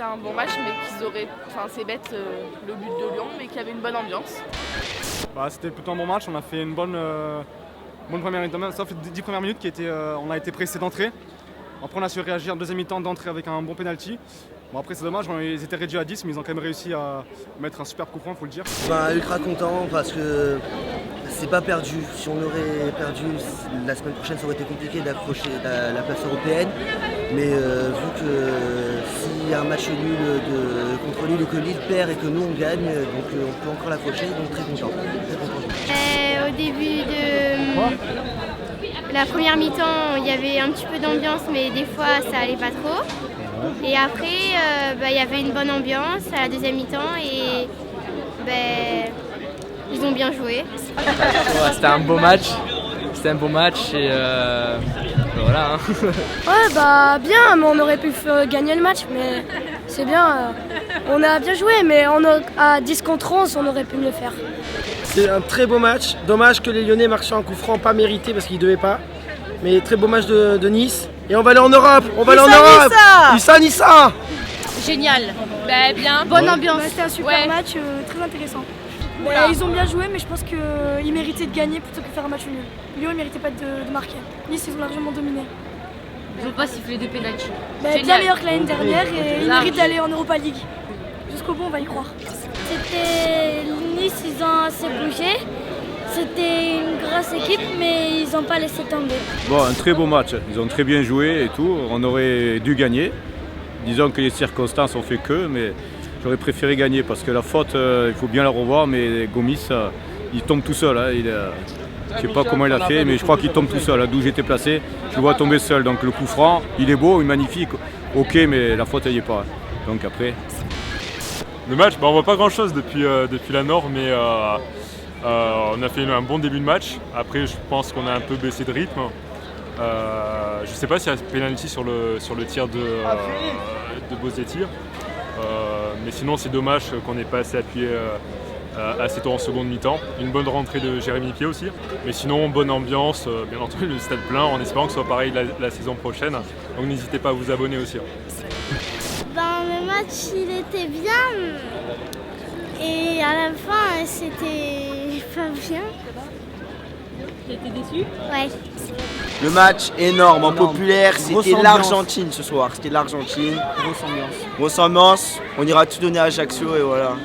un bon match, mais qu'ils auraient. Enfin, c'est bête le but de Lyon, mais qu'il y avait une bonne ambiance. C'était plutôt un bon match. On a fait une bonne première mi-temps, sauf les 10 premières minutes on a été pressé d'entrer. Après, on a su réagir en deuxième mi-temps d'entrer avec un bon penalty. Bon, après, c'est dommage, ils étaient réduits à 10, mais ils ont quand même réussi à mettre un super coup franc, faut le dire. Ultra content parce que c'est pas perdu. Si on aurait perdu, la semaine prochaine, ça aurait été compliqué d'accrocher la place européenne. Mais vu que s'il y a un match nul contre Lille et que Lille perd et que nous on gagne, donc on peut encore l'accrocher, donc très content. Au début de la première mi-temps, il y avait un petit peu d'ambiance, mais des fois ça allait pas trop. Et après, il y avait une bonne ambiance à la deuxième mi-temps et ils ont bien joué. C'était un beau match. C'était un beau match et voilà. Hein. Ouais, bien, mais on aurait pu gagner le match, mais c'est bien. On a bien joué, mais à 10 contre 11, on aurait pu mieux faire. C'est un très beau match. Dommage que les Lyonnais marquent sur un coup franc pas mérité parce qu'ils ne devaient pas. Mais très beau match de Nice. Et on va aller en Europe. On va aller en Europe. Nissa. Génial. Bien. Bonne ambiance. C'était un super match, très intéressant. Ils ont bien joué, mais je pense qu'ils méritaient de gagner plutôt que de faire un match nul. Lyon, ils ne méritaient pas de marquer. Nice, ils ont largement dominé. Ils n'ont pas sifflé de pénalty. Bien meilleur que l'année dernière et ils méritent d'aller en Europa League. Jusqu'au bout, on va y croire. C'était Nice, ils ont assez bougé. C'était une grosse équipe, mais ils n'ont pas laissé tomber. Bon, un très beau match. Ils ont très bien joué et tout. On aurait dû gagner. Disons que les circonstances ont fait que, mais j'aurais préféré gagner parce que la faute, il faut bien la revoir. Mais Gomis, il tombe tout seul. Hein. Je ne sais pas comment il a fait, mais je crois qu'il tombe tout seul. D'où j'étais placé, je le vois tomber seul. Donc le coup franc, il est beau, il est magnifique. Ok, mais la faute, elle n'y est pas. Donc après. Le match, on voit pas grand chose depuis la Nord, mais on a fait un bon début de match. Après, je pense qu'on a un peu baissé de rythme. Je sais pas s'il y a pénalty sur le tir de Bozetti. Mais sinon, c'est dommage qu'on n'ait pas assez appuyé assez tôt en seconde mi-temps. Une bonne rentrée de Jérémy Pied aussi. Mais sinon, bonne ambiance, bien entendu, le stade plein, en espérant que ce soit pareil la saison prochaine. Donc n'hésitez pas à vous abonner aussi. Le match, il était bien. Et à la fin, c'était pas bien. T'étais déçu? Ouais. Le match énorme, populaire, c'était l'Argentine ce soir. C'était l'Argentine. Grosse ambiance. Grosse ambiance, on ira tout donner à Ajaccio et voilà.